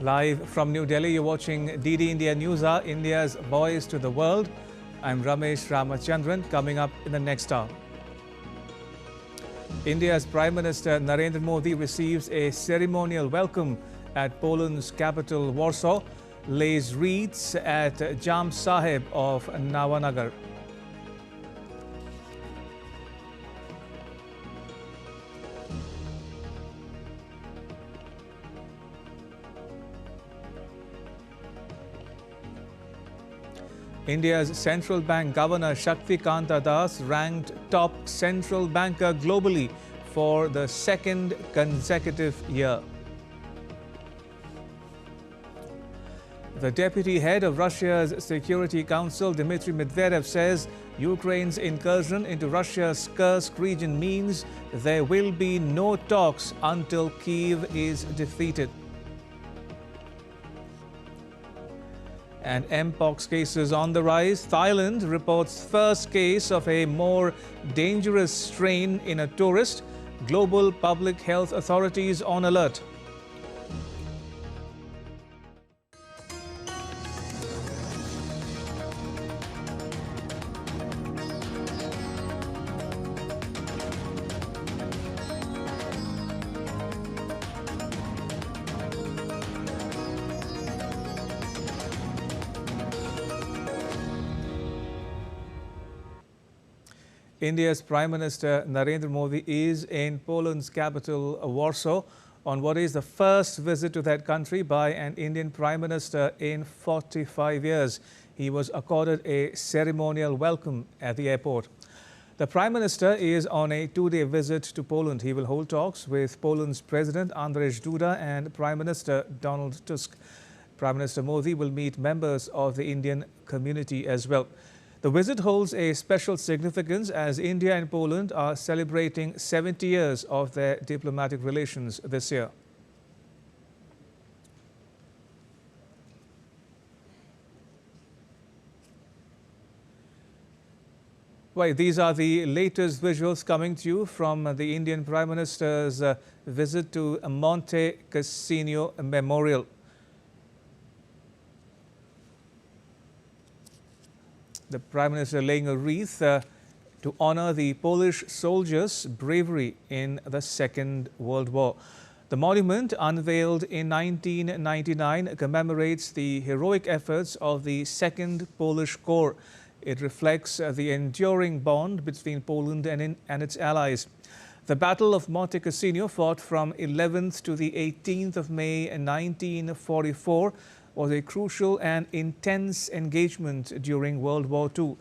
Live from New Delhi, you're watching DD India News Hour, India's voice to the world. I'm Ramesh Ramachandran. Coming up in the next hour, India's Prime Minister Narendra Modi receives a ceremonial welcome at Poland's capital Warsaw, lays wreaths at Jam Saheb of Navanagar. India's central bank governor Shaktikanta Das ranked top central banker globally for the second consecutive year. The deputy head of Russia's Security Council, Dmitry Medvedev, says Ukraine's incursion into Russia's Kursk region means there will be no talks until Kyiv is defeated. And mpox cases on the rise. Thailand reports first case of a more dangerous strain in a tourist. Global public health authorities on alert. India's Prime Minister Narendra Modi is in Poland's capital, Warsaw, on what is the first visit to that country by an Indian Prime Minister in 45 years. He was accorded a ceremonial welcome at the airport. The Prime Minister is on a two-day visit to Poland. He will hold talks with Poland's President Andrzej Duda and Prime Minister Donald Tusk. Prime Minister Modi will meet members of the Indian community as well. The visit holds a special significance as India and Poland are celebrating 70 years of their diplomatic relations this year. Right, these are the latest visuals coming to you from the Indian Prime Minister's visit to Monte Cassino Memorial. The Prime Minister laying a wreath to honor the Polish soldiers' bravery in the Second World War. The monument, unveiled in 1999, commemorates the heroic efforts of the 2nd Polish Corps. It reflects the enduring bond between Poland and its allies. The Battle of Monte Cassino, fought from 11th to the 18th of May 1944, was a crucial and intense engagement during World War II.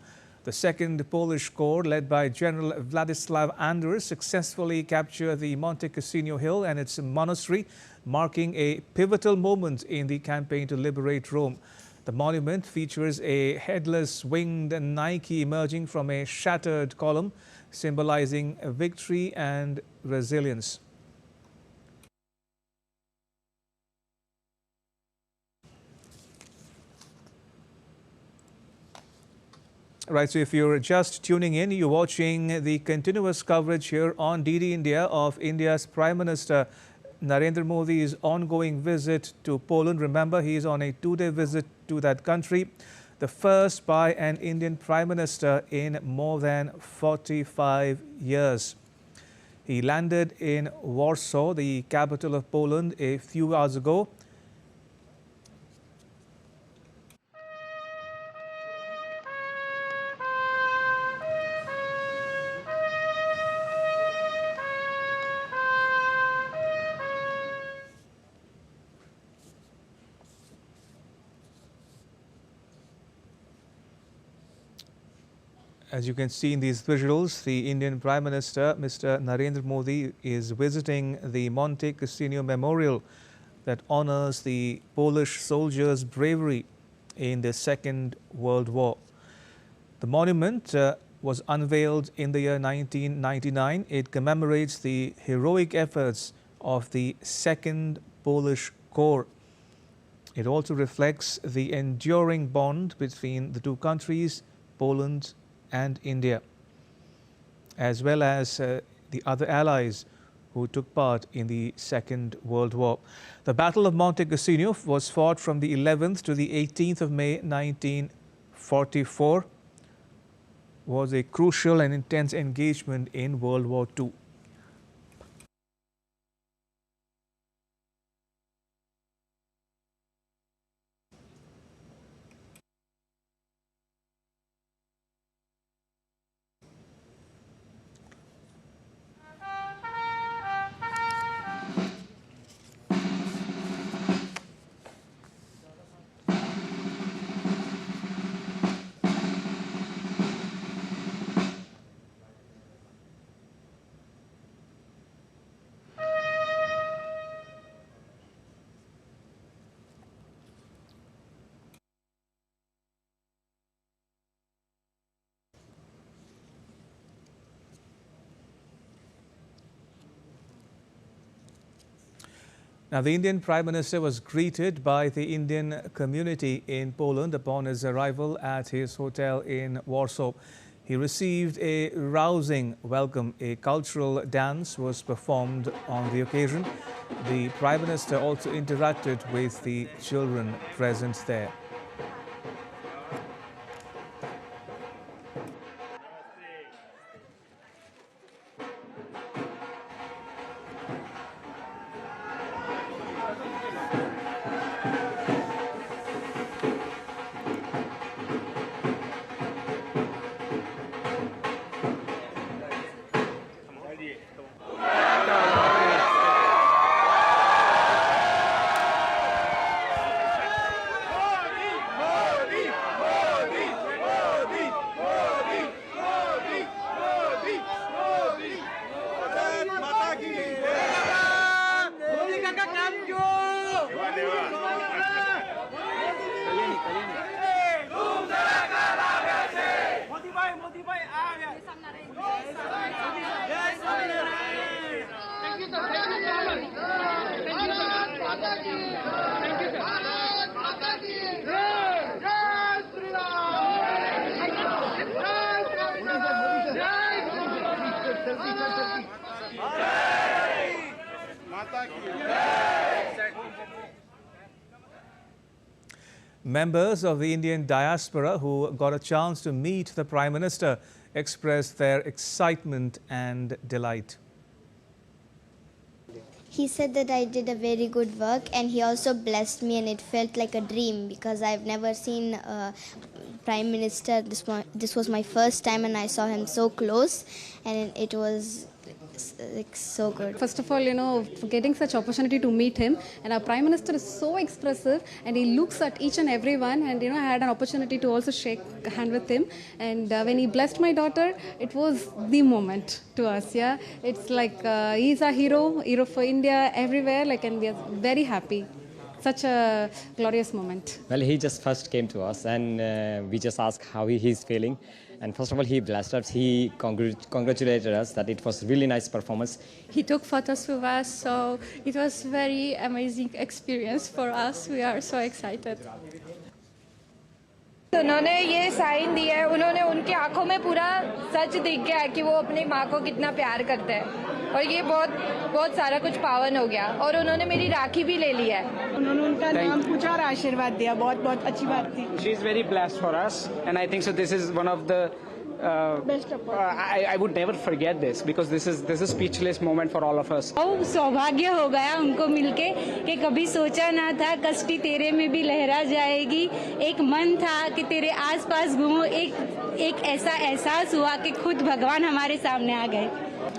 The 2nd Polish Corps, led by General Władysław Anders, successfully captured the Monte Cassino Hill and its monastery, marking a pivotal moment in the campaign to liberate Rome. The monument features a headless winged Nike emerging from a shattered column, symbolizing victory and resilience. Right, so if you're just tuning in, you're watching the continuous coverage here on DD India of India's Prime Minister Narendra Modi's ongoing visit to Poland. Remember, he is on a two-day visit to that country, the first by an Indian Prime Minister in more than 45 years. He landed in Warsaw, the capital of Poland, a few hours ago. As you can see in these visuals, the Indian Prime Minister, Mr. Narendra Modi, is visiting the Monte Cassino Memorial that honors the Polish soldiers' bravery in the Second World War. The monument was unveiled in the year 1999. It commemorates the heroic efforts of the 2nd Polish Corps. It also reflects the enduring bond between the two countries, Poland and India, as well as the other allies who took part in the Second World War. The Battle of Monte Cassino was fought from the 11th to the 18th of May 1944. Was a crucial and intense engagement in World War II. Now, the Indian Prime Minister was greeted by the Indian community in Poland upon his arrival at his hotel in Warsaw. He received a rousing welcome. A cultural dance was performed on the occasion. The Prime Minister also interacted with the children present there. Members of the Indian diaspora who got a chance to meet the Prime Minister expressed their excitement and delight. He said that I did a very good work, and he also blessed me, and it felt like a dream because I've never seen a Prime Minister. This was my first time, and I saw him so close, and it was like so good. First of all, for getting such opportunity to meet him, and our Prime Minister is so expressive, and he looks at each and everyone, and I had an opportunity to also shake hand with him, and when he blessed my daughter, it was the moment to us. Yeah, it's like he's a hero for India everywhere, and we are very happy. Such a glorious moment. Well, he just first came to us, and we just asked how he's feeling. And first of all, he blessed us. He congratulated us that it was a really nice performance. He took photos with us, so it was very amazing experience for us. We are so excited. उन्होंने ये sign दिया है, उन्होंने उनकी आंखों में पूरा सच दिख गया है कि वो अपनी माँ को कितना प्यार करते हैं, और ये बहुत सारा कुछ पावन हो गया, और उन्होंने मेरी राखी भी ले ली है. उन्होंने उनका नाम पूछा और आशीर्वाद दिया. बहुत अच्छी बात थी. She is very blessed for us, and I think so. This is one of the best opportunity. I would never forget this because this is a speechless moment for all of us. बहुत सौभाग्य हो गया उनको मिलके कि कभी सोचा ना था कष्टी तेरे में भी लहरा जाएगी. एक मन था कि तेरे आसपास घूमो. एक ऐसा एहसास हुआ कि खुद भगवान हमारे सामने आ गए.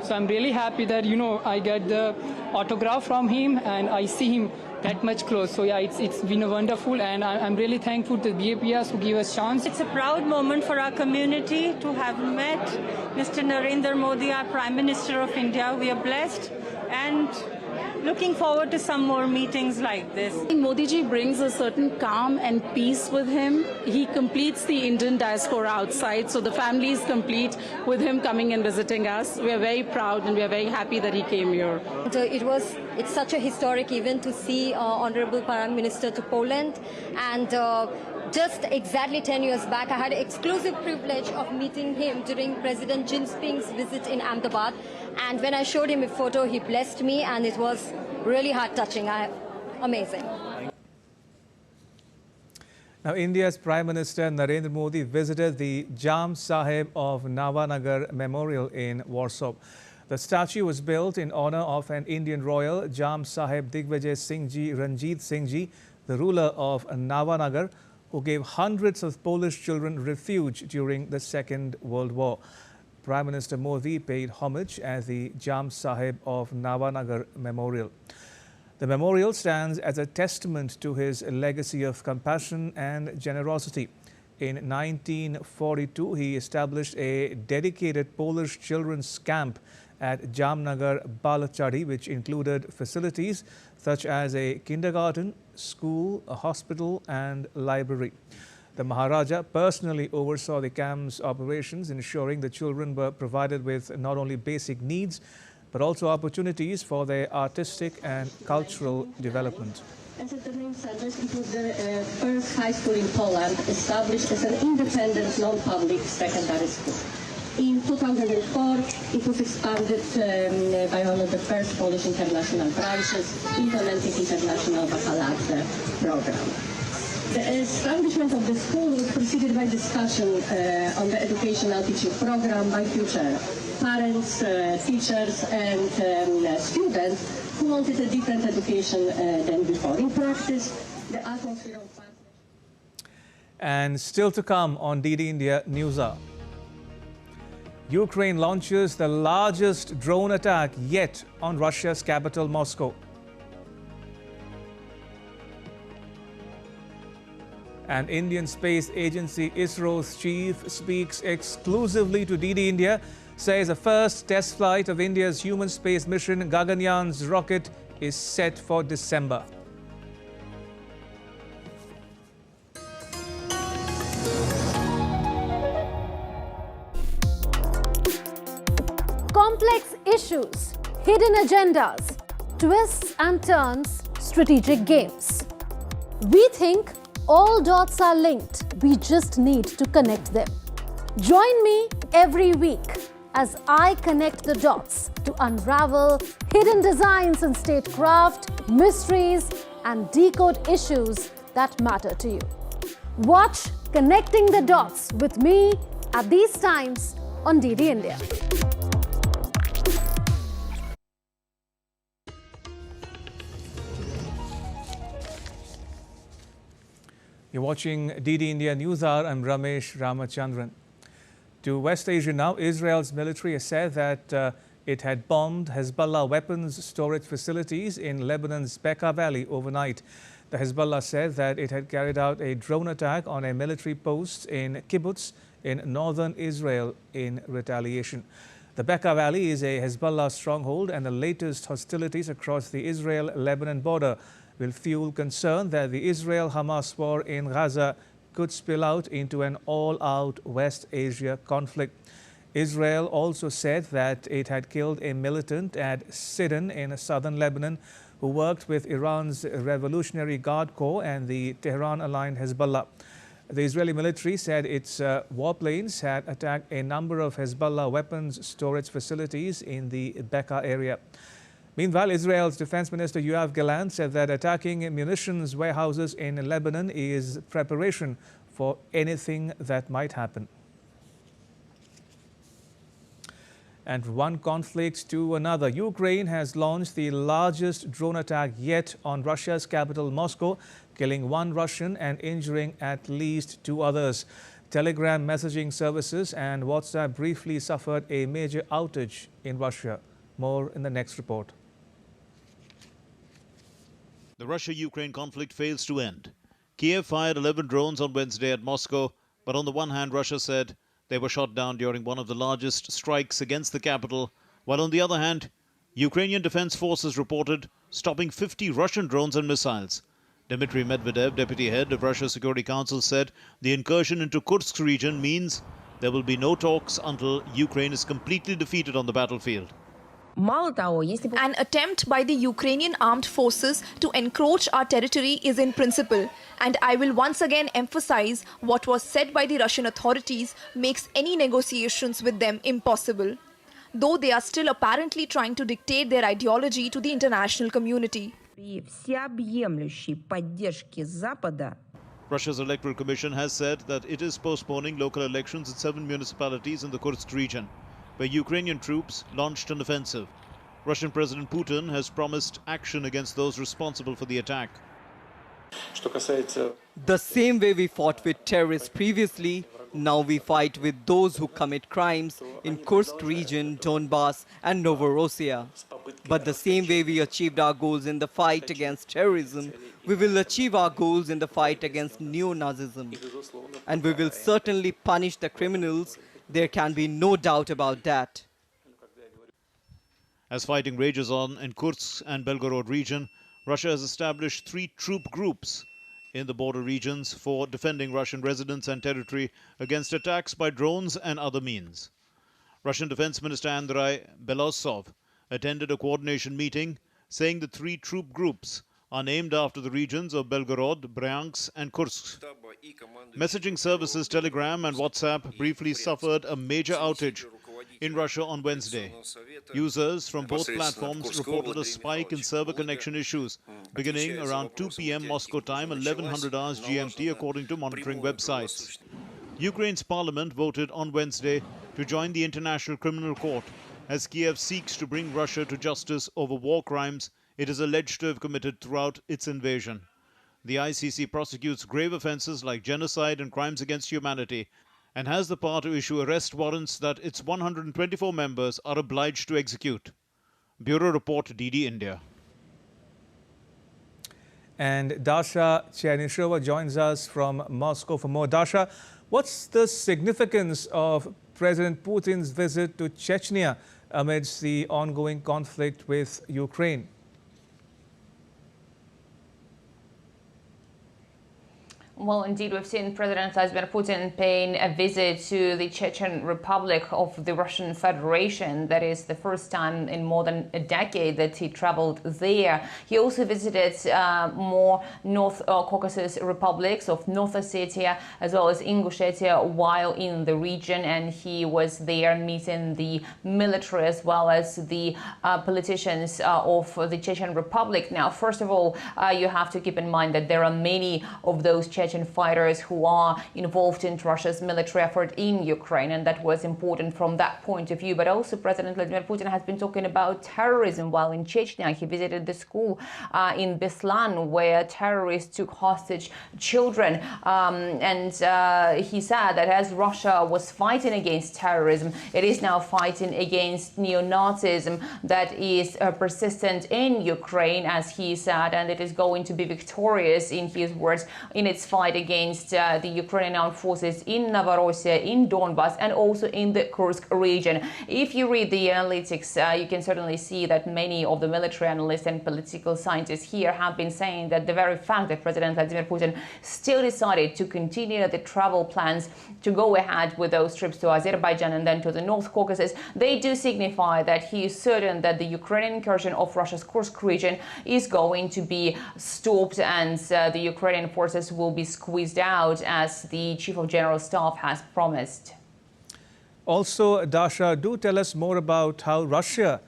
So I'm really happy that I get the autograph from him and I see him that much close. So yeah, it's been wonderful, and I'm really thankful to the BAPS who gave us chance. It's a proud moment for our community to have met Mr. Narendra Modi, our Prime Minister of India. We are blessed and looking forward to some more meetings like this. Modi ji brings a certain calm and peace with him. He completes the Indian diaspora outside, so the family is complete with him coming and visiting us. We are very proud and we are very happy that he came here. It's such a historic event to see Honorable Prime Minister to Poland, and just exactly 10 years back, I had an exclusive privilege of meeting him during President Jinping's visit in Ahmedabad. And when I showed him a photo, he blessed me, and it was really heart-touching. Amazing. Now, India's Prime Minister Narendra Modi visited the Jam Saheb of Navanagar Memorial in Warsaw. The statue was built in honor of an Indian royal, Jam Saheb Digvijay Singh Ji Ranjit Singh Ji, the ruler of Navanagar, who gave hundreds of Polish children refuge during the Second World War. Prime Minister Modi paid homage at the Jam Saheb of Navanagar Memorial. The memorial stands as a testament to his legacy of compassion and generosity. In 1942, he established a dedicated Polish children's camp at Jamnagar Balachari, which included facilities such as a kindergarten, school, a hospital and library. The Maharaja personally oversaw the camp's operations, ensuring the children were provided with not only basic needs, but also opportunities for their artistic and cultural development. As the name suggests, it was the first high school in Poland established as an independent, non-public secondary school. In 2004, it was expanded by one of the first Polish international branches, implementing international baccalaureate program. The establishment of the school was preceded by discussion on the educational teaching program by future parents, teachers and students who wanted a different education than before. In practice, the atmosphere of... And still to come on DD India News Hour. Ukraine launches the largest drone attack yet on Russia's capital, Moscow. And Indian Space Agency ISRO's chief speaks exclusively to DD India, says the first test flight of India's human space mission Gaganyaan rocket is set for December. Complex issues, hidden agendas, twists and turns, strategic games. We think all dots are linked. We just need to connect them. Join me every week as I connect the dots to unravel hidden designs in statecraft, mysteries, and decode issues that matter to you. Watch Connecting the Dots with me at these times on DD India. You're watching DD India News Hour. I'm Ramesh Ramachandran. To West Asia now, Israel's military has said that it had bombed Hezbollah weapons storage facilities in Lebanon's Bekaa Valley overnight. The Hezbollah said that it had carried out a drone attack on a military post in Kibbutz in northern Israel in retaliation. The Bekaa Valley is a Hezbollah stronghold, and the latest hostilities across the Israel-Lebanon border will fuel concern that the Israel-Hamas war in Gaza could spill out into an all-out West Asia conflict. Israel also said that it had killed a militant at Sidon in southern Lebanon who worked with Iran's Revolutionary Guard Corps and the Tehran-aligned Hezbollah. The Israeli military said its warplanes had attacked a number of Hezbollah weapons storage facilities in the Bekaa area. Meanwhile, Israel's Defense Minister Yoav Gallant said that attacking munitions warehouses in Lebanon is preparation for anything that might happen. And from one conflict to another, Ukraine has launched the largest drone attack yet on Russia's capital, Moscow, killing one Russian and injuring at least two others. Telegram messaging services and WhatsApp briefly suffered a major outage in Russia. More in the next report. The Russia-Ukraine conflict fails to end. Kyiv fired 11 drones on Wednesday at Moscow, but on the one hand, Russia said they were shot down during one of the largest strikes against the capital, while on the other hand, Ukrainian defense forces reported stopping 50 Russian drones and missiles. Dmitry Medvedev, deputy head of Russia's Security Council, said the incursion into Kursk region means there will be no talks until Ukraine is completely defeated on the battlefield. An attempt by the Ukrainian armed forces to encroach our territory is in principle, and I will once again emphasize what was said by the Russian authorities makes any negotiations with them impossible. though they are still apparently trying to dictate their ideology to the international community. Russia's Electoral Commission has said that it is postponing local elections in 7 municipalities in the Kursk region, where Ukrainian troops launched an offensive. Russian President Putin has promised action against those responsible for the attack. The same way we fought with terrorists previously, now we fight with those who commit crimes in Kursk region, Donbass and Novorossiya. But the same way we achieved our goals in the fight against terrorism, we will achieve our goals in the fight against neo-Nazism. And we will certainly punish the criminals. There can be no doubt about that. As fighting rages on in Kursk and Belgorod region, Russia has established 3 troop groups in the border regions for defending Russian residents and territory against attacks by drones and other means. Russian Defense Minister Andrei Belosov attended a coordination meeting saying the 3 troop groups are named after the regions of Belgorod, Bryansk and Kursk. Messaging services Telegram and WhatsApp briefly suffered a major outage in Russia on Wednesday. Users from both platforms reported a spike in server connection issues beginning around 2 p.m. Moscow time, 1100 hours GMT, according to monitoring websites. Ukraine's parliament voted on Wednesday to join the International Criminal Court as Kyiv seeks to bring Russia to justice over war crimes it is alleged to have committed throughout its invasion. The ICC prosecutes grave offenses like genocide and crimes against humanity and has the power to issue arrest warrants that its 124 members are obliged to execute. Bureau Report, DD India. And Dasha Chernyshova joins us from Moscow for more. Dasha, what's the significance of President Putin's visit to Chechnya amidst the ongoing conflict with Ukraine? Well, indeed, we've seen President Vladimir Putin paying a visit to the Chechen Republic of the Russian Federation. That is the first time in more than a decade that he traveled there. He also visited more North Caucasus republics of North Ossetia as well as Ingushetia while in the region, and he was there meeting the military as well as the politicians of the Chechen Republic. Now, first of all, you have to keep in mind that there are many of those Chechen fighters who are involved in Russia's military effort in Ukraine, and that was important from that point of view. But also President Vladimir Putin has been talking about terrorism while in Chechnya. He visited the school in Beslan where terrorists took hostage children, and he said that as Russia was fighting against terrorism, it is now fighting against neo-Nazism that is persistent in Ukraine, as he said, and it is going to be victorious, in his words, in its fight against the Ukrainian armed forces in Novorossiya, in Donbass, and also in the Kursk region. If you read the analytics, you can certainly see that many of the military analysts and political scientists here have been saying that the very fact that President Vladimir Putin still decided to continue the travel plans to go ahead with those trips to Azerbaijan and then to the North Caucasus, they do signify that he is certain that the Ukrainian incursion of Russia's Kursk region is going to be stopped and the Ukrainian forces will be squeezed out, as the Chief of General Staff has promised. Also, Dasha, do tell us more about how Russia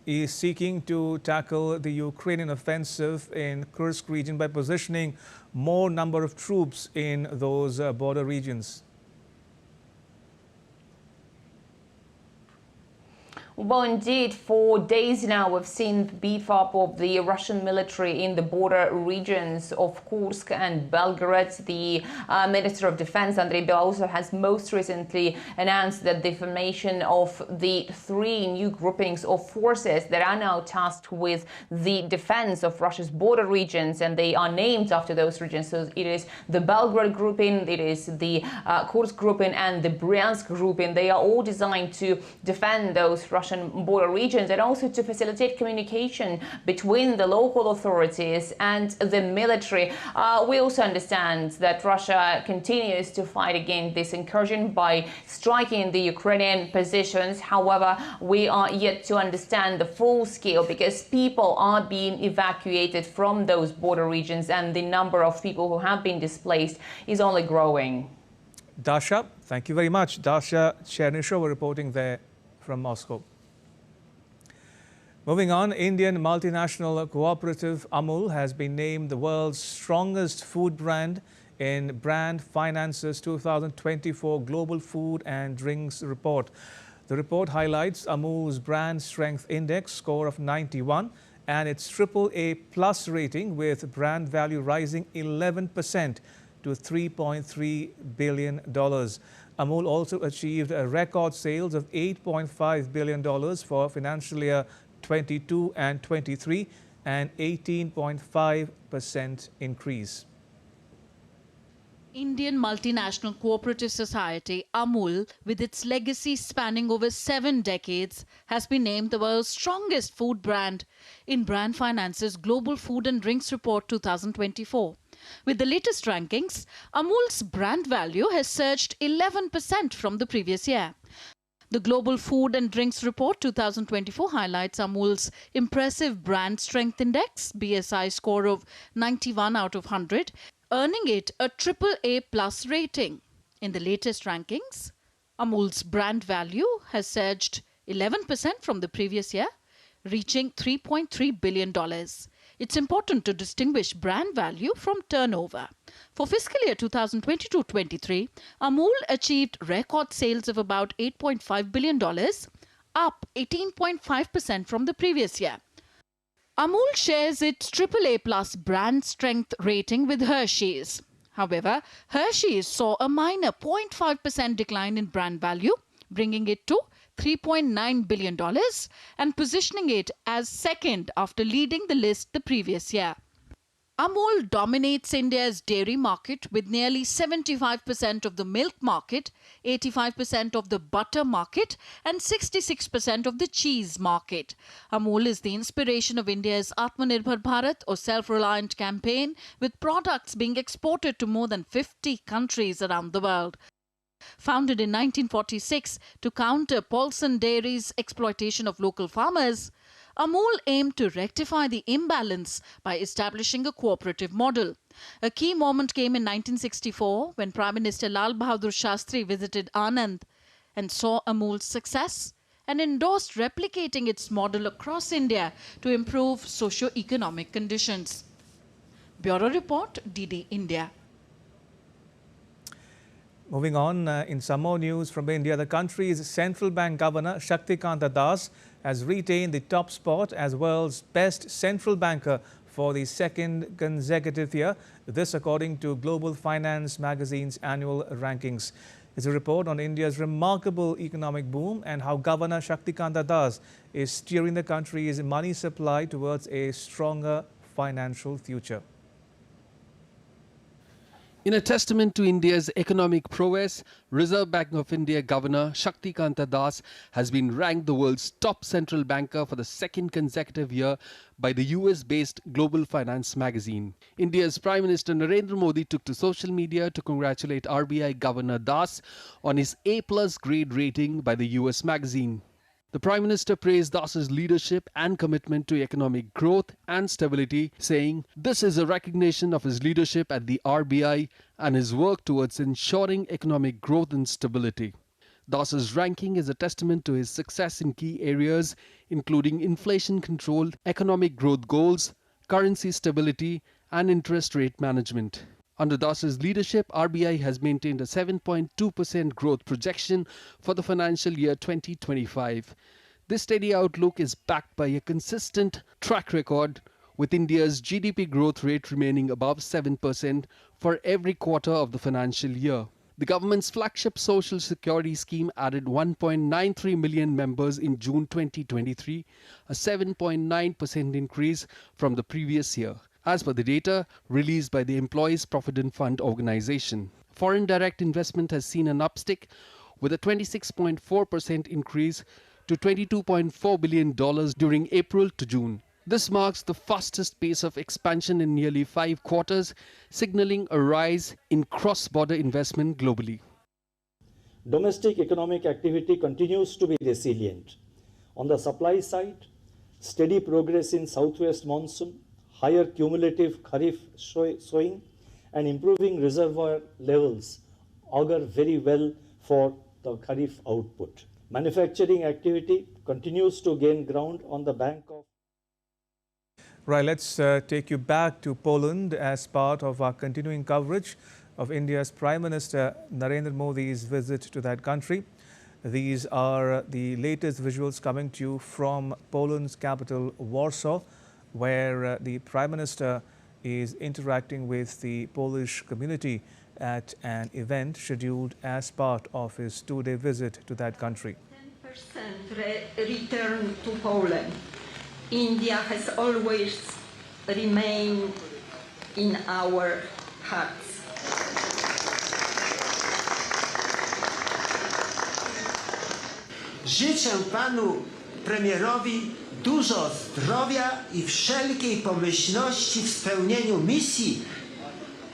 is seeking to tackle the Ukrainian offensive in Kursk region by positioning more number of troops in those border regions. Well, indeed, for days now, we've seen beef up of the Russian military in the border regions of Kursk and Belgorod. The Minister of Defense, Andrei Belousov, has most recently announced that the formation of the 3 new groupings of forces that are now tasked with the defense of Russia's border regions, and they are named after those regions. So it is the Belgorod grouping, it is the Kursk grouping, and the Bryansk grouping. They are all designed to defend those Russian border regions and also to facilitate communication between the local authorities and the military. We also understand that Russia continues to fight against this incursion by striking the Ukrainian positions. However, we are yet to understand the full scale because people are being evacuated from those border regions and the number of people who have been displaced is only growing. Dasha, thank you very much. Dasha Chernyshova reporting there from Moscow. Moving on, Indian multinational cooperative Amul has been named the world's strongest food brand in Brand Finance's 2024 Global Food and Drinks Report. The report highlights Amul's brand strength index score of 91 and its AAA+ rating, with brand value rising 11% to $3.3 billion. Amul also achieved a record sales of $8.5 billion for financial year 22 and 23, an 18.5% increase. Indian multinational cooperative society Amul, with its legacy spanning over 7 decades, has been named the world's strongest food brand in Brand Finance's Global Food and Drinks Report 2024. With the latest rankings, Amul's brand value has surged 11% from the previous year. The Global Food and Drinks Report 2024 highlights Amul's impressive brand strength index, BSI score of 91 out of 100, earning it a AAA+ rating. In the latest rankings, Amul's brand value has surged 11% from the previous year, reaching $3.3 billion. It's important to distinguish brand value from turnover. For fiscal year 2022-23, Amul achieved record sales of about $8.5 billion, up 18.5% from the previous year. Amul shares its AAA+ brand strength rating with Hershey's. However, Hershey's saw a minor 0.5% decline in brand value, bringing it to $3.9 billion and positioning it as second after leading the list the previous year. Amul dominates India's dairy market with nearly 75% of the milk market, 85% of the butter market and 66% of the cheese market. Amul is the inspiration of India's Atmanirbhar Bharat or self-reliant campaign, with products being exported to more than 50 countries around the world. Founded in 1946 to counter Paulson Dairy's exploitation of local farmers, Amul aimed to rectify the imbalance by establishing a cooperative model. A key moment came in 1964 when Prime Minister Lal Bahadur Shastri visited Anand and saw Amul's success and endorsed replicating its model across India to improve socio-economic conditions. Bureau Report, DD India. Moving on, in some more news from India, the country's central bank governor Shaktikanta Das has retained the top spot as world's best central banker for the second consecutive year. This according to Global Finance magazine's annual rankings. It's a report on India's remarkable economic boom and how Governor Shaktikanta Das is steering the country's money supply towards a stronger financial future. In a testament to India's economic prowess, Reserve Bank of India Governor Shaktikanta Das has been ranked the world's top central banker for the second consecutive year by the US-based Global Finance magazine. India's Prime Minister Narendra Modi took to social media to congratulate RBI Governor Das on his A+ grade rating by the US magazine. The Prime Minister praised Das's leadership and commitment to economic growth and stability, saying, "This is a recognition of his leadership at the RBI and his work towards ensuring economic growth and stability." Das's ranking is a testament to his success in key areas, including inflation control, economic growth goals, currency stability, and interest rate management. Under Das's leadership, RBI has maintained a 7.2% growth projection for the financial year 2025. This steady outlook is backed by a consistent track record, with India's GDP growth rate remaining above 7% for every quarter of the financial year. The government's flagship social security scheme added 1.93 million members in June 2023, a 7.9% increase from the previous year, as per the data released by the Employees Provident Fund organization. Foreign direct investment has seen an upstick with a 26.4% increase to $22.4 billion during April to June. This marks the fastest pace of expansion in nearly 5 quarters, signaling a rise in cross-border investment globally. Domestic economic activity continues to be resilient. On the supply side, steady progress in southwest monsoon, higher cumulative Kharif sowing and improving reservoir levels augur very well for the Kharif output. Manufacturing activity continues to gain ground on the bank of. Right, let's take you back to Poland as part of our continuing coverage of India's Prime Minister Narendra Modi's visit to that country. These are the latest visuals coming to you from Poland's capital, Warsaw, where the Prime Minister is interacting with the Polish community at an event scheduled as part of his two-day visit to that country. 10% return to Poland. India has always remained in our hearts. Życzę panu premierowi dużo zdrowia i wszelkiej pomyślności w spełnieniu misji.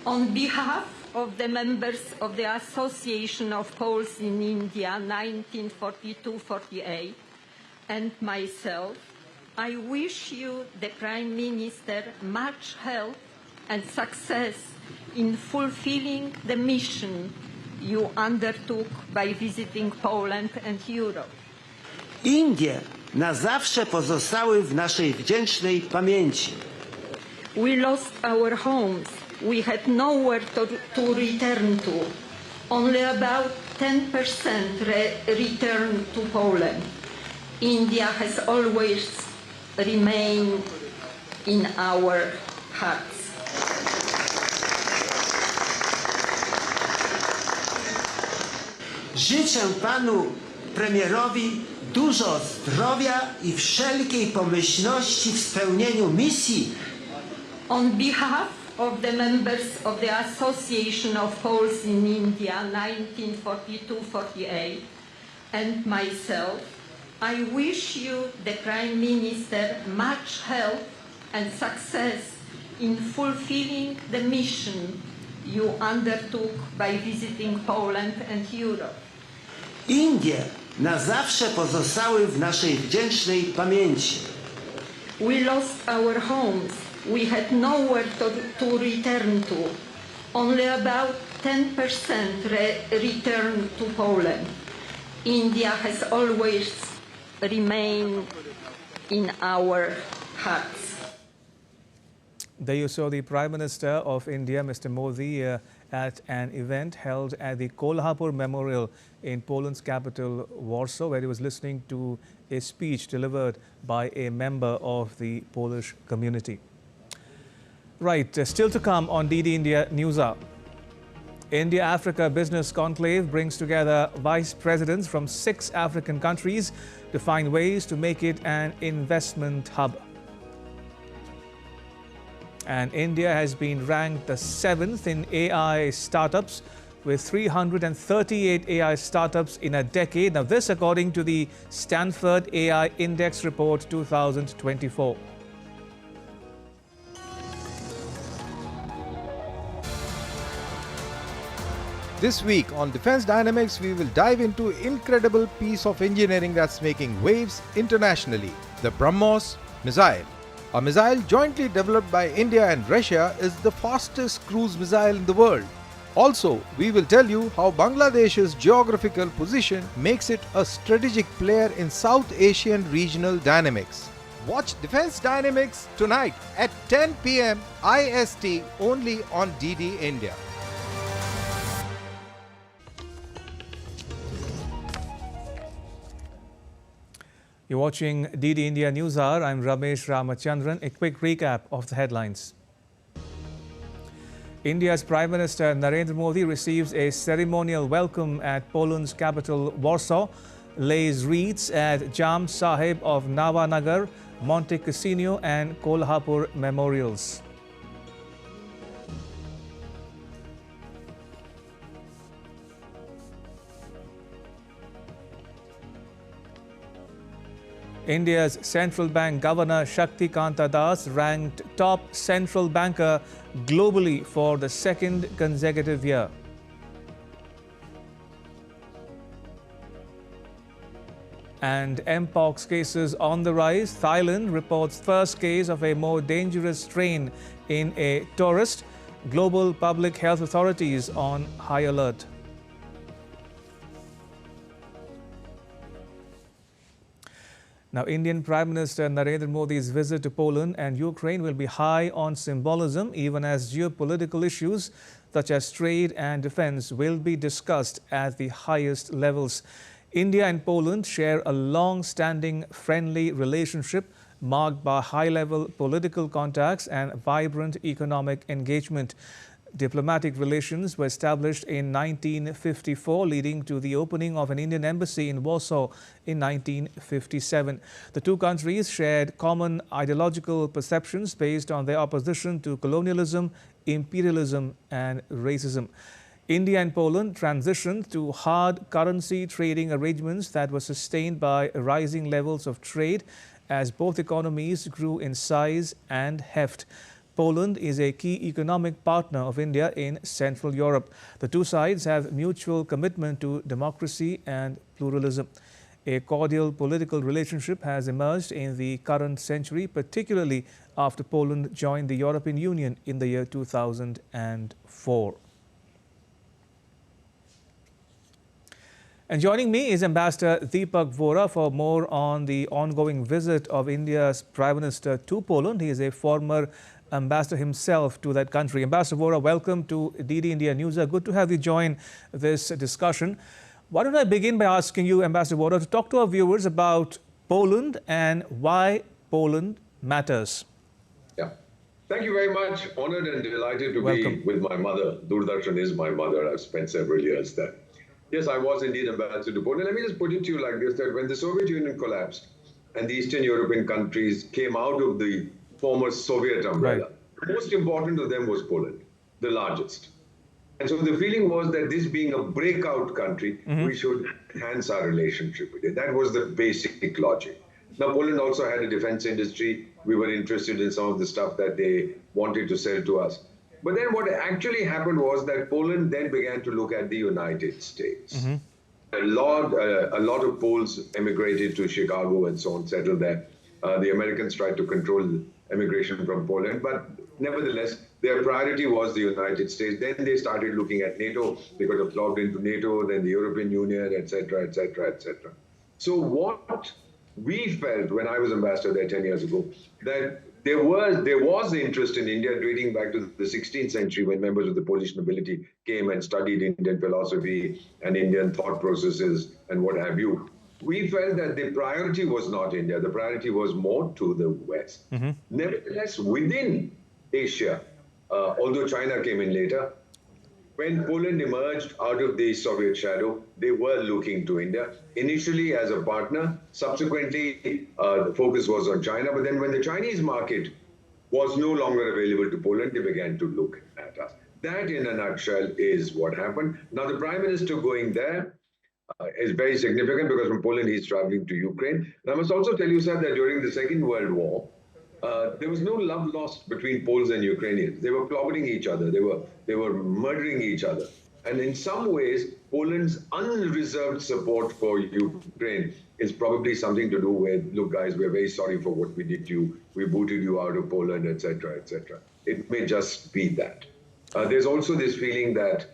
On behalf of the members of the Association of Poles in India 1942-48 and myself, I wish you, the Prime Minister, much health and success in fulfilling the mission you undertook by visiting Poland and Europe. Indie na zawsze pozostały w naszej wdzięcznej pamięci. We lost our homes. We had nowhere to return to. Only about 10% return to Poland. India has always remained in our hearts. Życzę panu premierowi dużo zdrowia i wszelkiej pomyślności w spełnieniu misji. On behalf of the members of the Association of Poles in India 1942-48 and myself, I wish you, the Prime Minister, much health and success in fulfilling the mission you undertook by visiting Poland and Europe. Indie na zawsze pozostały w naszej wdzięcznej pamięci. We lost our homes. We had nowhere to return to. Only about 10% return to Poland. India has always remained in our hearts. There you saw the Prime Minister of India, Mr. Modi, at an event held at the Kolhapur Memorial in Poland's capital, Warsaw, where he was listening to a speech delivered by a member of the Polish community. Right, still to come on DD India News Hour. India-Africa Business Conclave brings together vice presidents from 6 African countries to find ways to make it an investment hub. And India has been ranked the 7th in AI startups, with 338 AI startups in a decade. Now this according to the Stanford AI Index Report 2024. This week on Defense Dynamics, we will dive into incredible piece of engineering that's making waves internationally, the BrahMos missile. A missile jointly developed by India and Russia is the fastest cruise missile in the world. Also, we will tell you how Bangladesh's geographical position makes it a strategic player in South Asian regional dynamics. Watch Defense Dynamics tonight at 10 p.m. IST only on DD India. You're watching DD India News Hour. I'm Ramesh Ramachandran. A quick recap of the headlines. India's Prime Minister Narendra Modi receives a ceremonial welcome at Poland's capital, Warsaw, lays wreaths at Jam Saheb of Navanagar, Monte Cassino and Kolhapur memorials. India's central bank governor Shaktikanta Das ranked top central banker globally for the 2nd consecutive year. And mpox cases on the rise. Thailand reports first case of a more dangerous strain in a tourist. Global public health authorities on high alert. Now, Indian Prime Minister Narendra Modi's visit to Poland and Ukraine will be high on symbolism, even as geopolitical issues such as trade and defense will be discussed at the highest levels. India and Poland share a long-standing friendly relationship marked by high-level political contacts and vibrant economic engagement. Diplomatic relations were established in 1954, leading to the opening of an Indian embassy in Warsaw in 1957. The two countries shared common ideological perceptions based on their opposition to colonialism, imperialism and racism. India and Poland transitioned to hard currency trading arrangements that were sustained by rising levels of trade as both economies grew in size and heft. Poland is a key economic partner of India in Central Europe. The two sides have mutual commitment to democracy and pluralism. A cordial political relationship has emerged in the current century, particularly after Poland joined the European Union in the year 2004. And joining me is Ambassador Deepak Vora for more on the ongoing visit of India's Prime Minister to Poland. He is a former ambassador himself to that country. Ambassador Vora, welcome to DD India News. Good to have you join this discussion. Why don't I begin by asking you, Ambassador Vora, to talk to our viewers about Poland and why Poland matters. Yeah. Thank you very much. Honored and delighted to be with my mother. Doordarshan is my mother. I've spent several years there. Yes, I was indeed ambassador to Poland. Let me just put it to you like this, that when the Soviet Union collapsed and the Eastern European countries came out of the former Soviet umbrella, most important of them was Poland, the largest. And so the feeling was that this being a breakout country, we should enhance our relationship with it. That was the basic logic. Now, Poland also had a defense industry. We were interested in some of the stuff that they wanted to sell to us. But then what actually happened was that Poland then began to look at the United States. A lot of Poles emigrated to Chicago and so on, settled there. The Americans tried to control immigration from Poland, but nevertheless, their priority was the United States. Then they started looking at NATO. They got absorbed into NATO, then the European Union, etc., etc., etc. So what we felt when I was ambassador there 10 years ago, that there was interest in India dating back to the 16th century when members of the Polish nobility came and studied Indian philosophy and Indian thought processes and what have you. We felt that the priority was not India. The priority was more to the West. Nevertheless, within Asia, although China came in later, when Poland emerged out of the Soviet shadow, they were looking to India, initially as a partner. Subsequently, the focus was on China. But then when the Chinese market was no longer available to Poland, they began to look at us. That, in a nutshell, is what happened. Now, the Prime Minister going there is very significant because from Poland, he's traveling to Ukraine. And I must also tell you, sir, that during the Second World War, there was no love lost between Poles and Ukrainians. They were clobbering each other. They were murdering each other. And in some ways, Poland's unreserved support for Ukraine is probably something to do with, look, guys, we're very sorry for what we did to you. We booted you out of Poland, etc., etc. It may just be that. There's also this feeling that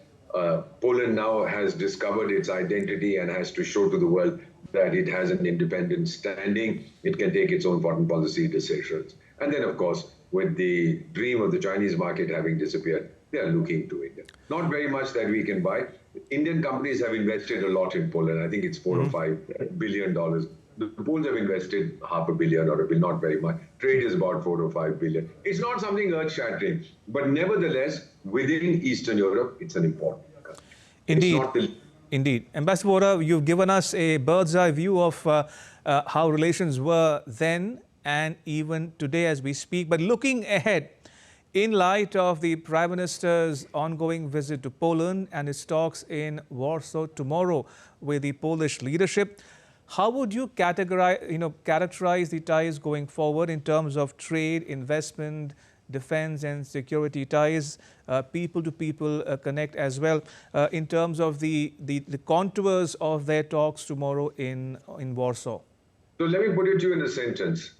Poland now has discovered its identity and has to show to the world that it has an independent standing, it can take its own foreign policy decisions. And then, of course, with the dream of the Chinese market having disappeared, they are looking to India. Not very much that we can buy. Indian companies have invested a lot in Poland. I think it's $4 or $5 billion. The Poles have invested $500 million or not very much. Trade is about $4 or $5 billion. It's not something earth-shattering, but nevertheless, within Eastern Europe, it's an important country. Indeed. Indeed. Ambassador Vora, you've given us a bird's eye view of how relations were then and even today as we speak. But looking ahead, in light of the Prime Minister's ongoing visit to Poland and his talks in Warsaw tomorrow with the Polish leadership, how would you characterize the ties going forward in terms of trade, investment, defense and security ties, people-to-people connect as well, in terms of the contours of their talks tomorrow in Warsaw? So let me put it to you in a sentence.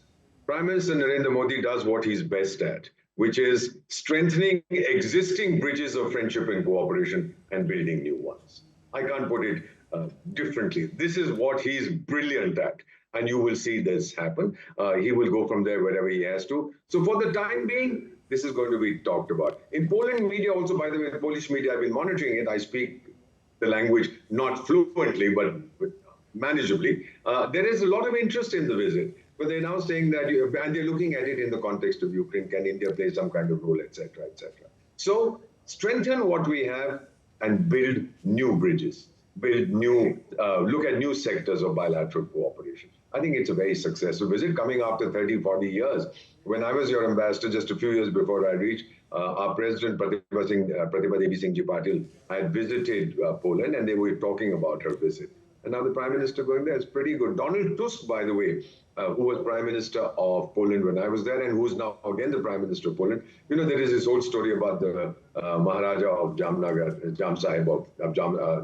Prime Minister Narendra Modi does what he's best at, which is strengthening existing bridges of friendship and cooperation and building new ones. I can't put it differently. This is what he's brilliant at. and you will see this happen. He will go from there wherever he has to. So for the time being, this is going to be talked about. In Poland media also, by the way, Polish media, I've been monitoring it. I speak the language not fluently, but manageably. There is a lot of interest in the visit, but they're now saying that, and they're looking at it in the context of Ukraine, can India play some kind of role, etc., etc. So strengthen what we have and build new bridges, build new, look at new sectors of bilateral cooperation. I think it's a very successful visit coming after 30, 40 years. When I was your ambassador, just a few years before I reached, our president, Pratibha Devi Singh Ji Patil, had visited Poland, and they were talking about her visit. And now the Prime Minister going there is pretty good. Donald Tusk, by the way, who was Prime Minister of Poland when I was there, and who's now again the Prime Minister of Poland. You know, there is this whole story about the Maharaja of Jamnagar, Jam Saheb of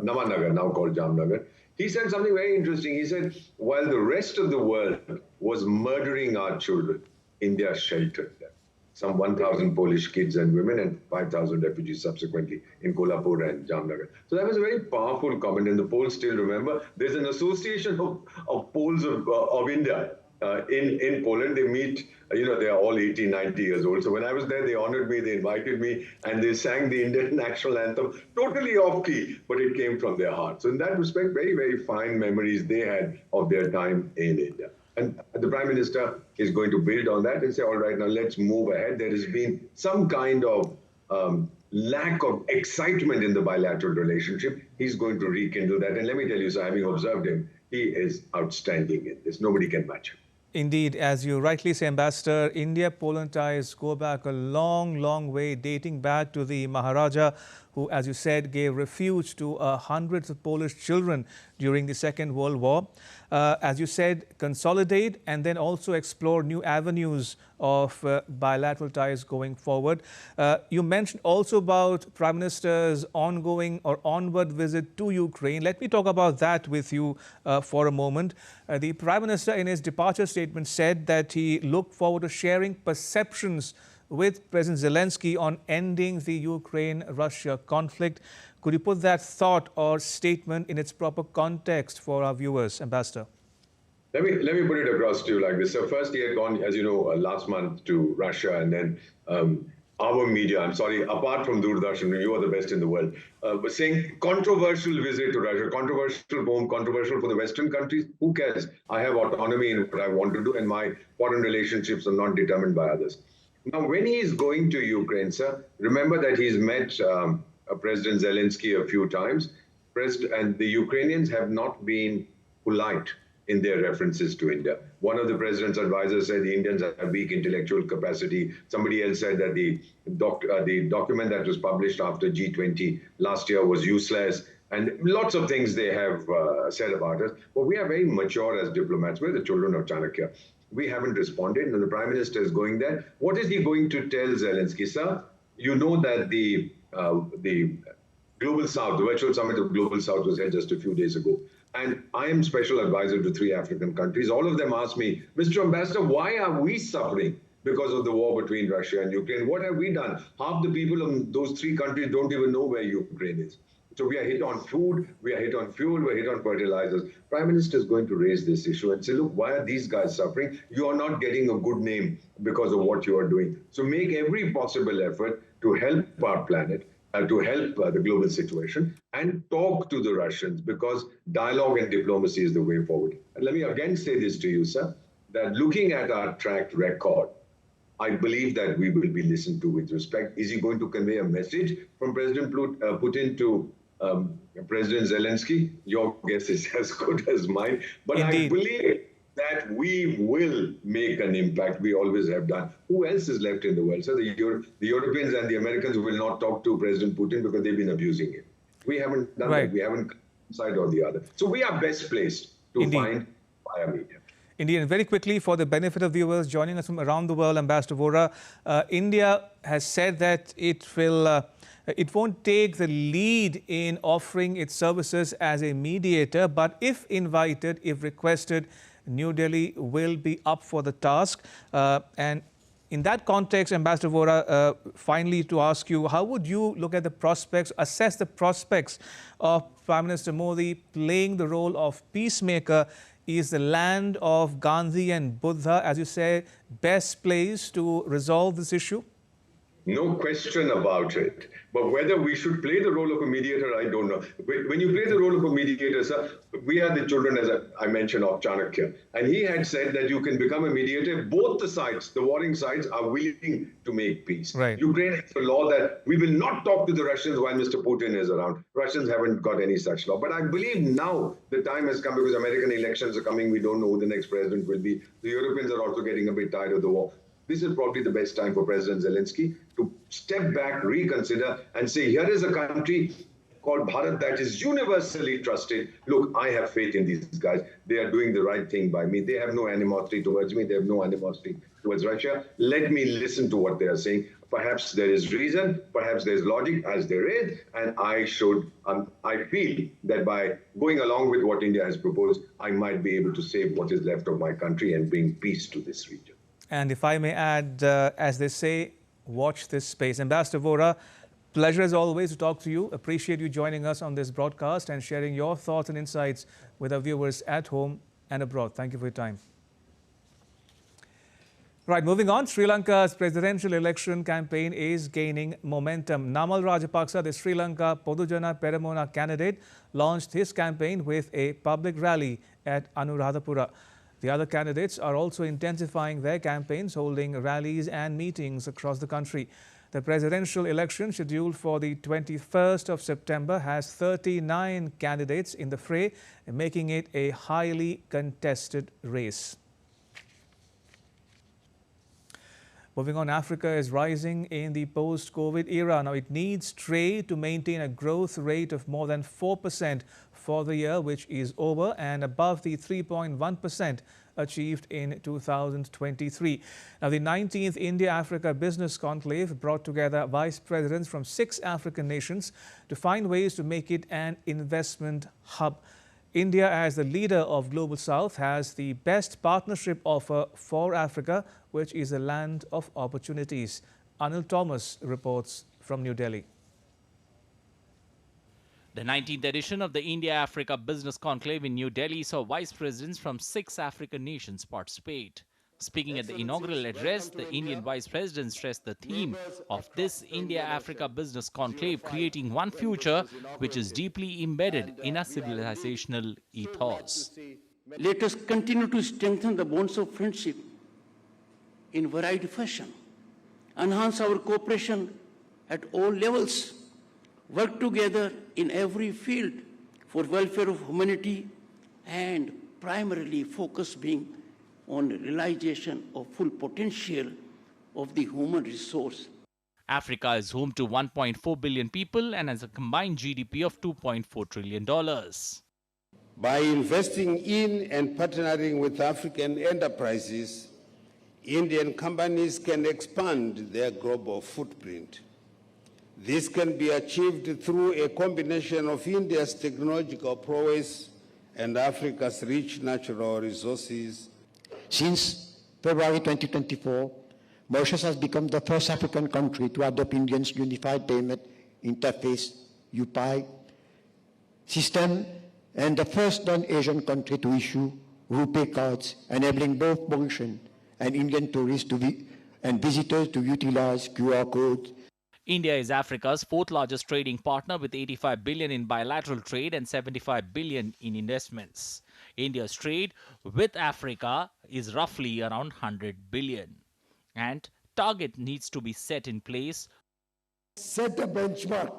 Namanagar, now called Jamnagar. He said something very interesting. He said, while the rest of the world was murdering our children, India sheltered them. Some 1,000 Polish kids and women and 5,000 refugees subsequently in Kolkata and Jamnagar. So that was a very powerful comment, and the Poles still remember. There's an association of Poles of India in Poland. They meet, you know, they are all 80, 90 years old. So when I was there, they honored me, they invited me, and they sang the Indian national anthem, totally off-key, but it came from their heart. So in that respect, very, very fine memories they had of their time in India. And the Prime Minister is going to build on that and say, all right, now let's move ahead. There has been some kind of lack of excitement in the bilateral relationship. He's going to rekindle that. And let me tell you, so having observed him, he is outstanding in this. Nobody can match him. Indeed, as you rightly say, Ambassador, India-Poland ties go back a long, long way, dating back to the Maharaja, who, as you said, gave refuge to hundreds of Polish children during the Second World War. As you said, consolidate and then also explore new avenues of bilateral ties going forward. You mentioned also about Prime Minister's ongoing or onward visit to Ukraine. Let me talk about that with you for a moment. The Prime Minister in his departure statement said that he looked forward to sharing perceptions with President Zelensky on ending the Ukraine-Russia conflict. Could you put that thought or statement in its proper context for our viewers, Ambassador? Let me put it across to you like this. So first, he had gone, as you know, last month to Russia, and then our media, I'm sorry, apart from Doordarshan, you are the best in the world, was saying controversial visit to Russia, controversial home, controversial for the Western countries. Who cares? I have autonomy in what I want to do, and my foreign relationships are not determined by others. Now, when he is going to Ukraine, sir, remember that he's met President Zelensky a few times, and the Ukrainians have not been polite in their references to India. One of the president's advisors said the Indians have weak intellectual capacity. Somebody else said that the document that was published after G20 last year was useless. And lots of things they have said about us. But we are very mature as diplomats. We're the children of Chanakya. We haven't responded, and the Prime Minister is going there. What is he going to tell Zelensky, sir? You know that the Global South, the virtual summit of Global South was held just a few days ago. And I am special advisor to 3 African countries. All of them asked me, Mr. Ambassador, why are we suffering because of the war between Russia and Ukraine? What have we done? Half the people of those 3 countries don't even know where Ukraine is. So we are hit on food, we are hit on fuel, we are hit on fertilizers. Prime Minister is going to raise this issue and say, look, why are these guys suffering? You are not getting a good name because of what you are doing. So make every possible effort to help our planet, to help the global situation, and talk to the Russians, because dialogue and diplomacy is the way forward. And let me again say this to you, sir, that looking at our track record, I believe that we will be listened to with respect. Is he going to convey a message from President Putin to President Zelensky? Your guess is as good as mine. But indeed, I believe that we will make an impact. We always have done. Who else is left in the world? So the Europeans and the Americans will not talk to President Putin because they've been abusing him. We haven't done that. We haven't side or the other. So we are best placed to find via media. Indeed, and very quickly, for the benefit of viewers joining us from around the world, Ambassador Vora, India has said that it won't take the lead in offering its services as a mediator, but if invited, if requested, New Delhi will be up for the task. And in that context, Ambassador Vora, finally to ask you, how would you look at the prospects, assess the prospects of Prime Minister Modi playing the role of peacemaker Is the land of Gandhi and Buddha, as you say, best place to resolve this issue? No question about it. But whether we should play the role of a mediator, I don't know. When you play the role of a mediator, sir, we are the children, as I mentioned, of Chanakya. And he had said that you can become a mediator. Both the sides, the warring sides, are willing to make peace. Right. Ukraine has a law that we will not talk to the Russians while Mr. Putin is around. Russians haven't got any such law. But I believe now the time has come because American elections are coming. We don't know who the next president will be. The Europeans are also getting a bit tired of the war. This is probably the best time for President Zelensky to step back, reconsider, and say, here is a country called Bharat that is universally trusted. Look, I have faith in these guys. They are doing the right thing by me. They have no animosity towards me. They have no animosity towards Russia. Let me listen to what they are saying. Perhaps there is reason, perhaps there is logic, as there is, and I feel that by going along with what India has proposed, I might be able to save what is left of my country and bring peace to this region. And if I may add, as they say, watch this space. Ambassador Vora, pleasure as always to talk to you. Appreciate you joining us on this broadcast and sharing your thoughts and insights with our viewers at home and abroad. Thank you for your time. Right, moving on, Sri Lanka's presidential election campaign is gaining momentum. Namal Rajapaksa, the Sri Lanka Podujana Peramona candidate, launched his campaign with a public rally at Anuradhapura. The other candidates are also intensifying their campaigns, holding rallies and meetings across the country. The presidential election, scheduled for the 21st of September, has 39 candidates in the fray, making it a highly contested race. Moving on, Africa is rising in the post-COVID era. Now, it needs trade to maintain a growth rate of more than 4% for the year, which is over and above the 3.1% achieved in 2023. Now, the 19th India-Africa Business Conclave brought together vice presidents from 6 African nations to find ways to make it an investment hub. India, as the leader of Global South, has the best partnership offer for Africa, which is a land of opportunities. Anil Thomas reports from New Delhi. The 19th edition of the India-Africa Business Conclave in New Delhi saw vice presidents from 6 African nations participate. Speaking at the inaugural address, the Indian vice president stressed the theme of this India-Africa Business Conclave, creating one future which is deeply embedded in our civilizational ethos. Let us continue to strengthen the bonds of friendship in varied fashion, enhance our cooperation at all levels, work together in every field for welfare of humanity, and primarily focus being on realization of full potential of the human resource. Africa is home to 1.4 billion people and has a combined GDP of $2.4 trillion. By investing in and partnering with African enterprises, Indian companies can expand their global footprint. This can be achieved through a combination of India's technological prowess and Africa's rich natural resources. Since February 2024, Mauritius has become the first African country to adopt India's Unified Payment Interface UPI system and the first non-Asian country to issue RuPay cards, enabling both Mauritian and Indian tourists and visitors to utilize QR codes. India is Africa's 4th largest trading partner with 85 billion in bilateral trade and 75 billion in investments. India's trade with Africa is roughly around 100 billion. And target needs to be set in place. Set a benchmark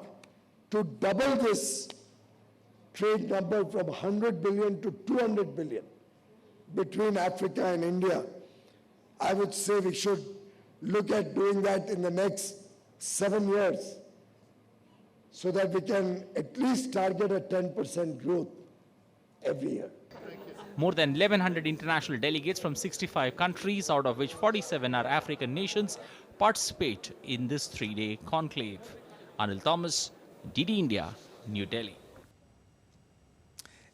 to double this trade number from 100 billion to 200 billion between Africa and India. I would say we should look at doing that in the next 7 years so that we can at least target a 10% growth every year. More than 1,100 international delegates from 65 countries, out of which 47 are African nations, participate in this 3-day conclave. Anil Thomas, DD India, New Delhi.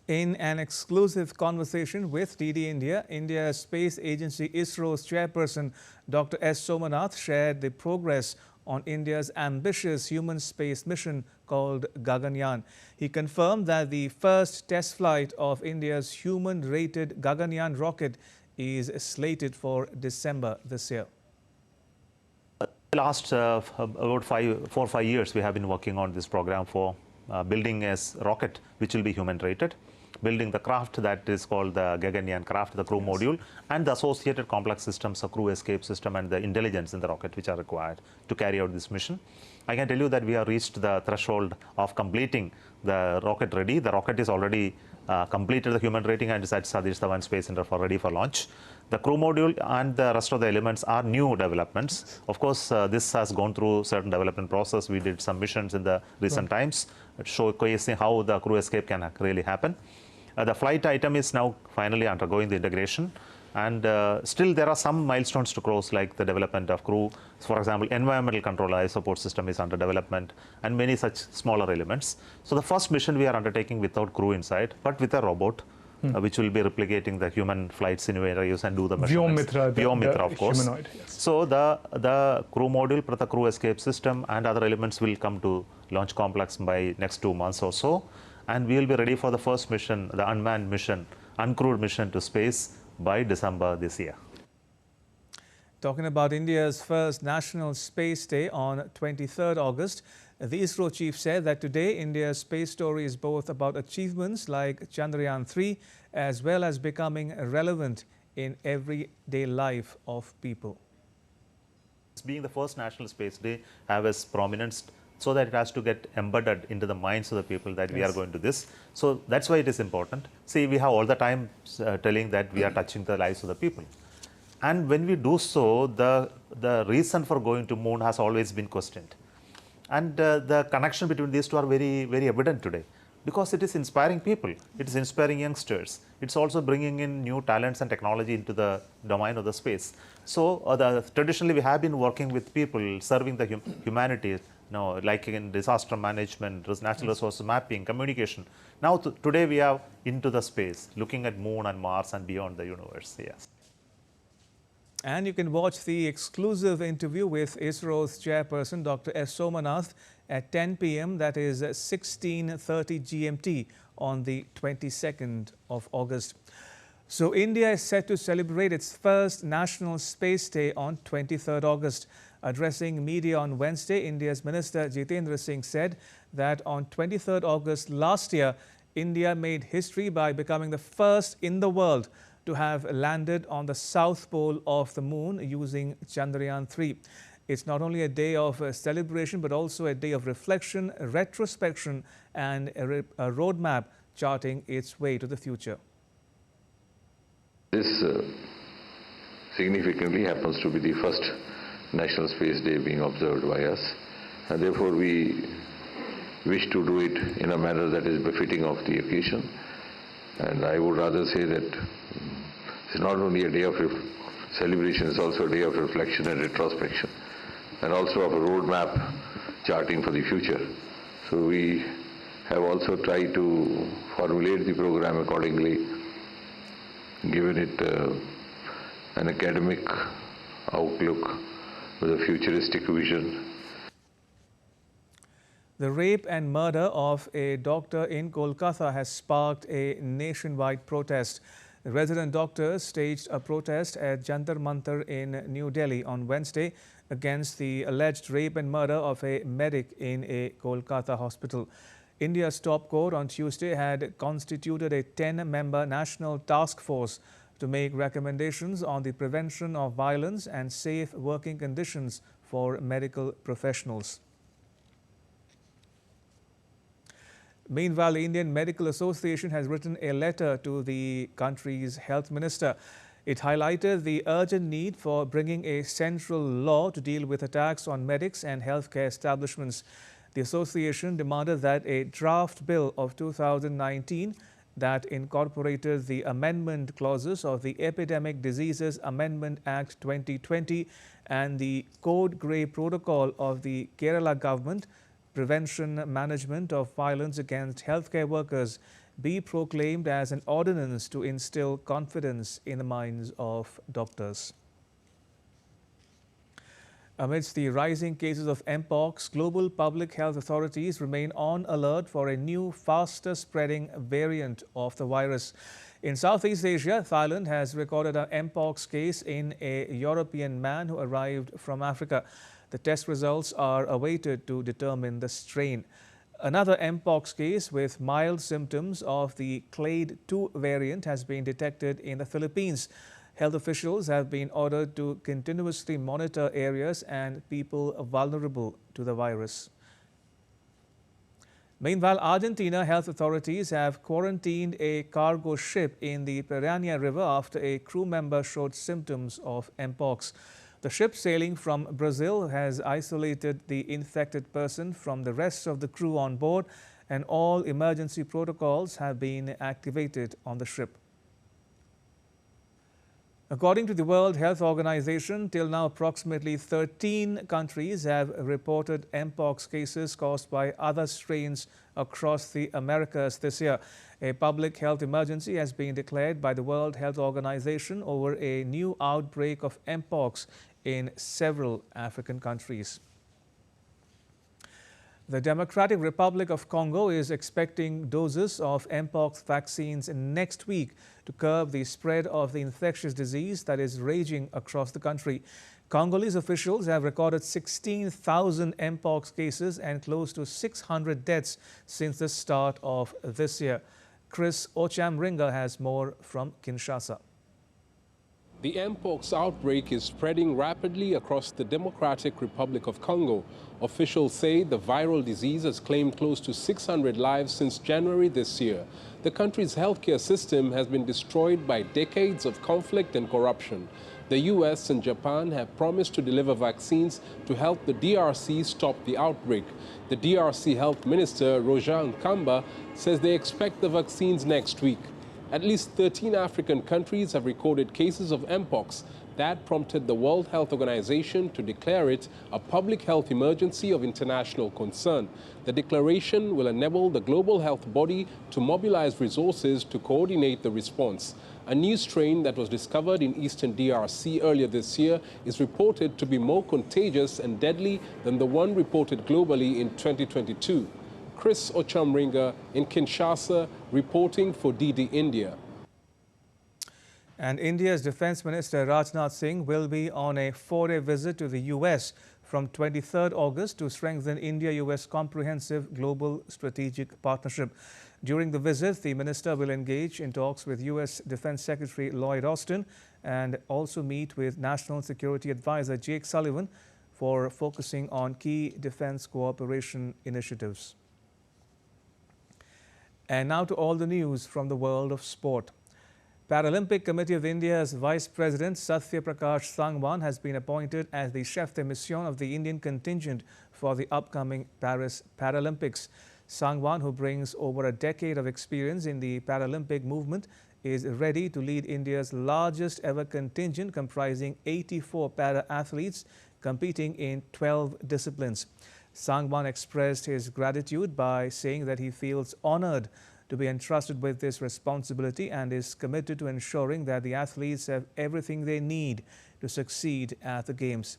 In an exclusive conversation with DD India, India's space agency ISRO's chairperson Dr. S. Somanath shared the progress on India's ambitious human space mission called Gaganyaan. He confirmed that the first test flight of India's human-rated Gaganyaan rocket is slated for December this year. Last about 4 or 5 years, we have been working on this program for building a rocket which will be human-rated, building the craft that is called the Gaganyaan craft, the crew module, and the associated complex systems, a crew escape system, and the intelligence in the rocket which are required to carry out this mission. I can tell you that we have reached the threshold of completing the rocket ready. The rocket is already completed the human rating and is at Satish Dhawan Space Center for ready for launch. The crew module and the rest of the elements are new developments. Of course, this has gone through certain development process. We did some missions in the recent times showcasing how the crew escape can really happen. The flight item is now finally undergoing the integration, and still there are some milestones to cross, like the development of crew. For example, environmental control life support system is under development, and many such smaller elements. So the first mission we are undertaking without crew inside, but with a robot, which will be replicating the human flight scenarios and do the measurements. Vyomitra, of course. Humanoid, yes. So the crew module, the crew escape system, and other elements will come to launch complex by next 2 months or so, and we will be ready for the first mission, the unmanned mission, uncrewed mission to space by December this year. Talking about India's first National Space Day on 23rd August, the ISRO chief said that today India's space story is both about achievements like Chandrayaan-3 as well as becoming relevant in everyday life of people. Being the first National Space Day have its prominence, so that it has to get embedded into the minds of the people that we are going to this. So that's why it is important. See, we have all the time telling that we are touching the lives of the people. And when we do so, the reason for going to moon has always been questioned. And the connection between these two are very, very evident today, because it is inspiring people. It is inspiring youngsters. It's also bringing in new talents and technology into the domain of the space. So traditionally we have been working with people serving the humanity, like in disaster management, natural resource mapping, communication. Now today we are into the space, looking at moon and Mars and beyond the universe. Yes. And you can watch the exclusive interview with ISRO's chairperson, Dr. S. Somanath, at 10 p.m. That is 16:30 GMT on the 22nd of August. So India is set to celebrate its first National Space Day on 23rd August. Addressing media on Wednesday, India's Minister Jitendra Singh said that on 23rd August last year, India made history by becoming the first in the world to have landed on the south pole of the moon using Chandrayaan-3. It's not only a day of celebration, but also a day of reflection, retrospection, and a roadmap charting its way to the future. This significantly happens to be the first National Space Day being observed by us, and therefore we wish to do it in a manner that is befitting of the occasion. And I would rather say that it's not only a day of celebration, it's also a day of reflection and retrospection, and also of a roadmap charting for the future. So we have also tried to formulate the program accordingly, given it an academic outlook with a futuristic vision. The rape and murder of a doctor in Kolkata has sparked a nationwide protest. The resident doctors staged a protest at Jantar Mantar in New Delhi on Wednesday against the alleged rape and murder of a medic in a Kolkata hospital. India's top court on Tuesday had constituted a 10-member national task force to make recommendations on the prevention of violence and safe working conditions for medical professionals. Meanwhile, the Indian Medical Association has written a letter to the country's health minister. It highlighted the urgent need for bringing a central law to deal with attacks on medics and healthcare establishments. The association demanded that a draft bill of 2019 that incorporated the amendment clauses of the Epidemic Diseases Amendment Act 2020 and the Code Grey Protocol of the Kerala government, Prevention Management of Violence Against Healthcare Workers, be proclaimed as an ordinance to instill confidence in the minds of doctors. Amidst the rising cases of mpox, global public health authorities remain on alert for a new, faster spreading variant of the virus. In Southeast Asia, Thailand has recorded an mpox case in a European man who arrived from Africa. The test results are awaited to determine the strain. Another mpox case with mild symptoms of the clade 2 variant has been detected in the Philippines. Health officials have been ordered to continuously monitor areas and people vulnerable to the virus. Meanwhile, Argentina health authorities have quarantined a cargo ship in the Piranha River after a crew member showed symptoms of mpox. The ship sailing from Brazil has isolated the infected person from the rest of the crew on board, and all emergency protocols have been activated on the ship. According to the World Health Organization, till now approximately 13 countries have reported mpox cases caused by other strains across the Americas this year. A public health emergency has been declared by the World Health Organization over a new outbreak of mpox in several African countries. The Democratic Republic of Congo is expecting doses of mpox vaccines next week to curb the spread of the infectious disease that is raging across the country. Congolese officials have recorded 16,000 mpox cases and close to 600 deaths since the start of this year. Chris Ochamringa has more from Kinshasa. The mpox outbreak is spreading rapidly across the Democratic Republic of Congo. Officials say the viral disease has claimed close to 600 lives since January this year. The country's healthcare system has been destroyed by decades of conflict and corruption. The US and Japan have promised to deliver vaccines to help the DRC stop the outbreak. The DRC Health Minister, Roger Nkamba, says they expect the vaccines next week. At least 13 African countries have recorded cases of mpox. That prompted the World Health Organization to declare it a public health emergency of international concern. The declaration will enable the global health body to mobilize resources to coordinate the response. A new strain that was discovered in eastern DRC earlier this year is reported to be more contagious and deadly than the one reported globally in 2022. Chris Ochamringa in Kinshasa, reporting for DD India. And India's Defence Minister Rajnath Singh will be on a 4-day visit to the US from 23rd August to strengthen India-US comprehensive global strategic partnership. During the visit, the minister will engage in talks with US Defense Secretary Lloyd Austin and also meet with National Security Advisor Jake Sullivan for focusing on key defense cooperation initiatives. And now to all the news from the world of sport. Paralympic Committee of India's Vice President Satya Prakash Sangwan has been appointed as the chef de mission of the Indian contingent for the upcoming Paris Paralympics. Sangwan, who brings over a decade of experience in the Paralympic movement, is ready to lead India's largest ever contingent comprising 84 para-athletes competing in 12 disciplines. Sangwan expressed his gratitude by saying that he feels honored to be entrusted with this responsibility and is committed to ensuring that the athletes have everything they need to succeed at the Games.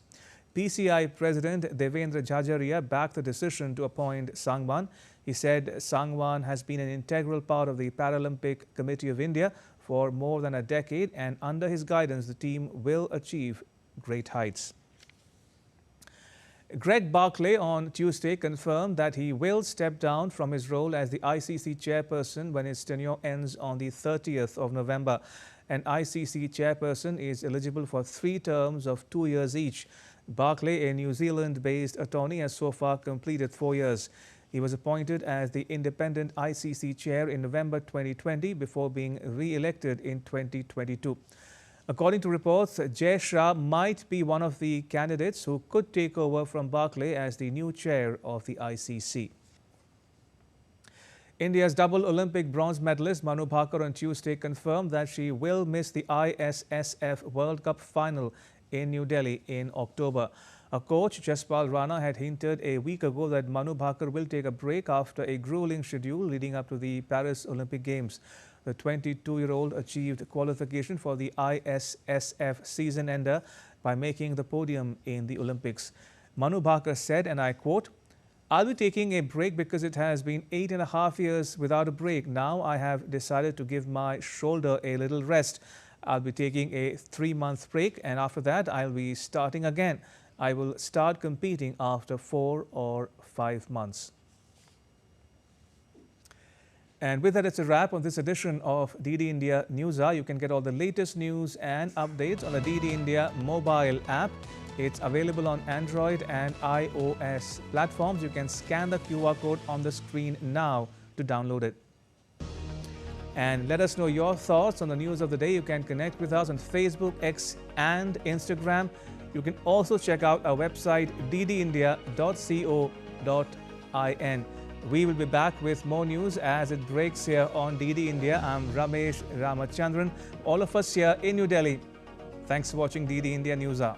PCI President Devendra Jhajaria backed the decision to appoint Sangwan. He said Sangwan has been an integral part of the Paralympic Committee of India for more than a decade, and under his guidance, the team will achieve great heights. Greg Barclay on Tuesday confirmed that he will step down from his role as the ICC chairperson when his tenure ends on the 30th of November. An ICC chairperson is eligible for 3 terms of 2 years each. Barclay, a New Zealand-based attorney, has so far completed 4 years. He was appointed as the independent ICC chair in November 2020 before being re-elected in 2022. According to reports, Jay Shah might be one of the candidates who could take over from Barclay as the new chair of the ICC. India's double Olympic bronze medalist Manu Bhaker on Tuesday confirmed that she will miss the ISSF World Cup final in New Delhi in October. Her coach Jaspal Rana had hinted a week ago that Manu Bhaker will take a break after a grueling schedule leading up to the Paris Olympic Games. The 22-year-old achieved qualification for the ISSF season ender by making the podium in the Olympics. Manu Bhaker said, and I quote, "I'll be taking a break because it has been 8.5 years without a break. Now I have decided to give my shoulder a little rest. I'll be taking a 3-month break, and after that I'll be starting again. I will start competing after 4 or 5 months." And with that, it's a wrap on this edition of DD India News Hour. You can get all the latest news and updates on the DD India mobile app. It's available on Android and iOS platforms. You can scan the QR code on the screen now to download it. And let us know your thoughts on the news of the day. You can connect with us on Facebook, X and Instagram. You can also check out our website ddindia.co.in. We will be back with more news as it breaks here on DD India. I'm Ramesh Ramachandran. All of us here in New Delhi. Thanks for watching DD India News Hour.